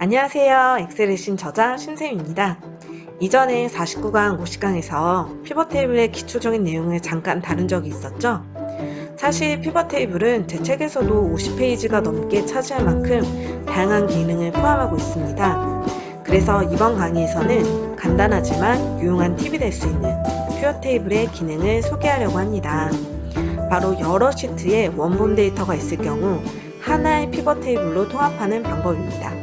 안녕하세요. 엑셀의 신 저자 신쌤입니다. 이전에 49강, 50강에서 피벗 테이블의 기초적인 내용을 잠깐 다룬 적이 있었죠. 사실 피벗 테이블은 제 책에서도 50페이지가 넘게 차지할 만큼 다양한 기능을 포함하고 있습니다. 그래서 이번 강의에서는 간단하지만 유용한 팁이 될 수 있는 피벗 테이블의 기능을 소개하려고 합니다. 바로 여러 시트에 원본 데이터가 있을 경우 하나의 피벗 테이블로 통합하는 방법입니다.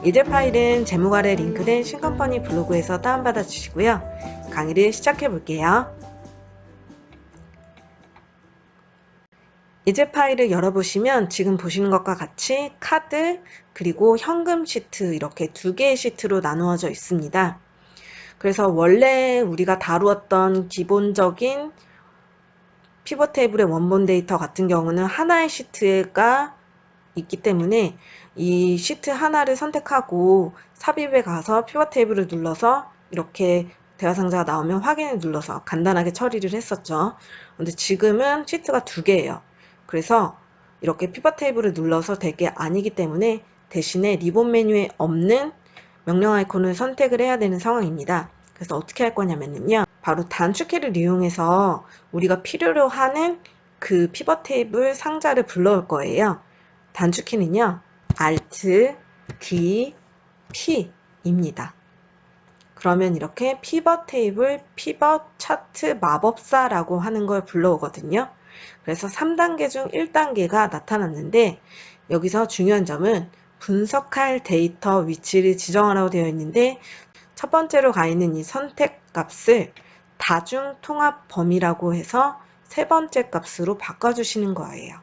이제 파일은 제목 아래 링크된 신컴퍼니 블로그에서 다운받아 주시고요. 강의를 시작해 볼게요. 이제 파일을 열어보시면 지금 보시는 것과 같이 카드 그리고 현금 시트 이렇게 두 개의 시트로 나누어져 있습니다. 그래서 원래 우리가 다루었던 기본적인 피벗 테이블의 원본 데이터 같은 경우는 하나의 시트가 있기 때문에 이 시트 하나를 선택하고 삽입에 가서 피벗 테이블을 눌러서 이렇게 대화 상자가 나오면 확인을 눌러서 간단하게 처리를 했었죠. 근데 지금은 시트가 두 개예요. 그래서 이렇게 피벗 테이블을 눌러서 될 게 아니기 때문에 대신에 리본 메뉴에 없는 명령 아이콘을 선택을 해야 되는 상황입니다. 그래서 어떻게 할 거냐면요. 바로 단축키를 이용해서 우리가 필요로 하는 그 피벗 테이블 상자를 불러올 거예요. 단축키는요. Alt, D, P입니다. 그러면 이렇게 피벗 테이블, 피벗 차트 마법사라고 하는 걸 불러오거든요. 그래서 3단계 중 1단계가 나타났는데 여기서 중요한 점은 분석할 데이터 위치를 지정하라고 되어 있는데 첫 번째로 가 있는 이 선택 값을 다중 통합 범위라고 해서 세 번째 값으로 바꿔주시는 거예요.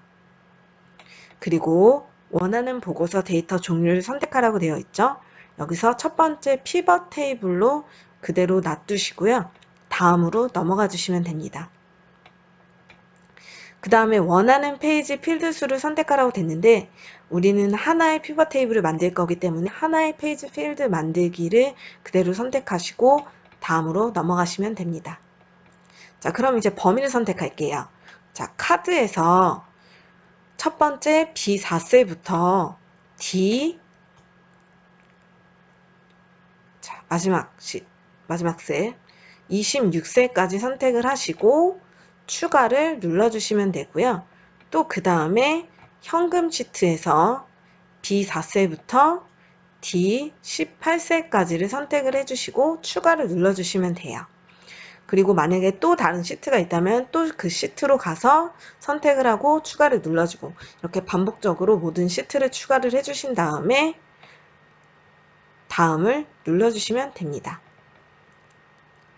그리고 원하는 보고서 데이터 종류를 선택하라고 되어 있죠. 여기서 첫 번째 피벗 테이블로 그대로 놔두시고요. 다음으로 넘어가 주시면 됩니다. 그 다음에 원하는 페이지 필드 수를 선택하라고 됐는데 우리는 하나의 피벗 테이블을 만들 거기 때문에 하나의 페이지 필드 만들기를 그대로 선택하시고 다음으로 넘어가시면 됩니다. 자, 그럼 이제 범위를 선택할게요. 자, 카드에서 첫 번째 B4셀부터 D 자, 마지막 셀 26셀까지 선택을 하시고 추가를 눌러주시면 되고요. 또 그 다음에 현금 시트에서 B4셀부터 D18셀까지를 선택을 해주시고 추가를 눌러주시면 돼요. 그리고 만약에 또 다른 시트가 있다면 또 그 시트로 가서 선택을 하고 추가를 눌러주고 이렇게 반복적으로 모든 시트를 추가를 해주신 다음에 다음을 눌러주시면 됩니다.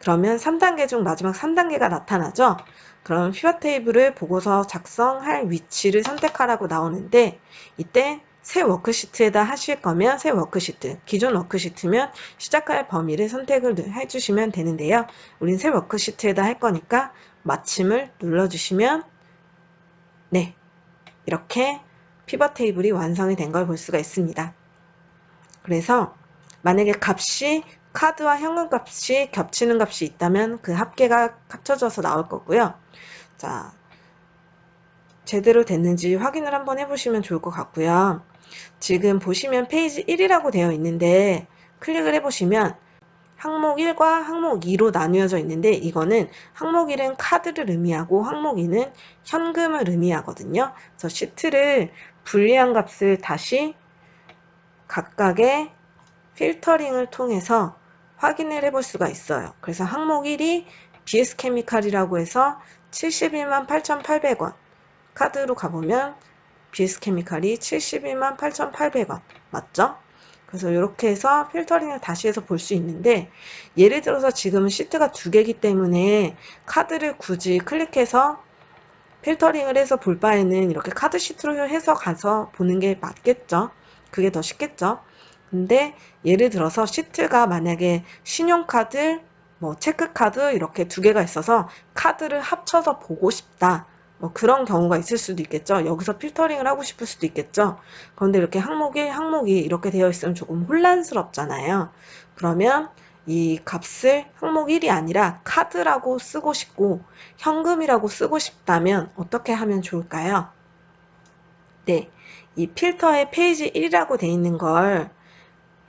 그러면 3단계 중 마지막 3단계가 나타나죠. 그럼 피벗 테이블을 보고서 작성할 위치를 선택하라고 나오는데 이때 새 워크시트에다 하실 거면 새 워크시트, 기존 워크시트면 시작할 범위를 선택을 해주시면 되는데요. 우린 새 워크시트에다 할 거니까 마침을 눌러주시면 네, 이렇게 피벗 테이블이 완성이 된 걸 볼 수가 있습니다. 그래서 만약에 값이 카드와 현금 값이 겹치는 값이 있다면 그 합계가 합쳐져서 나올 거고요. 자, 제대로 됐는지 확인을 한번 해보시면 좋을 것 같고요. 지금 보시면 페이지 1이라고 되어 있는데 클릭을 해보시면 항목 1과 항목 2로 나뉘어져 있는데 이거는 항목 1은 카드를 의미하고 항목 2는 현금을 의미하거든요. 그래서 시트를 불리한 값을 다시 각각의 필터링을 통해서 확인을 해볼 수가 있어요. 그래서 항목 1이 BS 케미칼이라고 해서 71만 8,800원 카드로 가보면 BS 케미칼이 71만 8,800원 맞죠? 그래서 이렇게 해서 필터링을 다시 해서 볼 수 있는데 예를 들어서 지금은 시트가 두 개이기 때문에 카드를 굳이 클릭해서 필터링을 해서 볼 바에는 이렇게 카드 시트로 해서 가서 보는 게 맞겠죠? 그게 더 쉽겠죠? 근데 예를 들어서 시트가 만약에 신용카드, 뭐 체크카드 이렇게 두 개가 있어서 카드를 합쳐서 보고 싶다. 뭐 그런 경우가 있을 수도 있겠죠. 여기서 필터링을 하고 싶을 수도 있겠죠. 그런데 이렇게 항목 1, 항목 2 이렇게 되어 있으면 조금 혼란스럽잖아요. 그러면 이 값을 항목 1이 아니라 카드라고 쓰고 싶고 현금이라고 쓰고 싶다면 어떻게 하면 좋을까요? 네, 이 필터에 페이지 1이라고 되어 있는 걸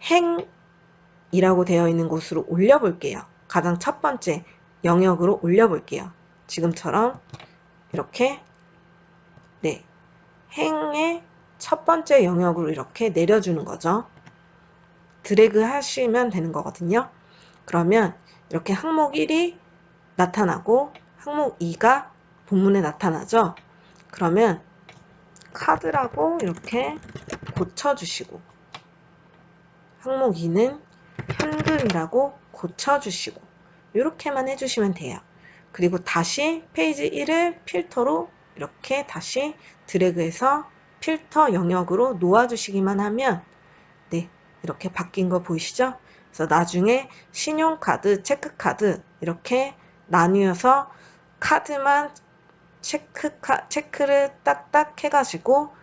행이라고 되어 있는 곳으로 올려볼게요. 가장 첫 번째 영역으로 올려볼게요. 지금처럼 이렇게 네, 행의 첫 번째 영역으로 이렇게 내려주는 거죠. 드래그 하시면 되는 거거든요. 그러면 이렇게 항목 1이 나타나고 항목 2가 본문에 나타나죠. 그러면 카드라고 이렇게 고쳐주시고 항목 2는 현금이라고 고쳐주시고 이렇게만 해주시면 돼요. 그리고 다시 페이지 1을 필터로 이렇게 다시 드래그해서 필터 영역으로 놓아주시기만 하면 네, 이렇게 바뀐 거 보이시죠? 그래서 나중에 신용카드, 체크카드 이렇게 나뉘어서 카드만 체크를 딱딱 해가지고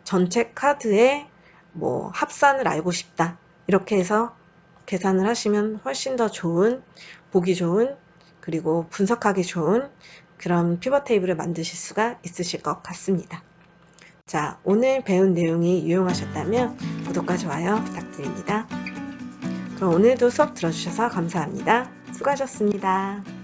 전체 카드에 뭐 합산을 알고 싶다. 이렇게 해서 계산을 하시면 훨씬 더 좋은, 보기 좋은, 그리고 분석하기 좋은 그런 피벗 테이블을 만드실 수가 있으실 것 같습니다. 자, 오늘 배운 내용이 유용하셨다면 구독과 좋아요 부탁드립니다. 그럼 오늘도 수업 들어주셔서 감사합니다. 수고하셨습니다.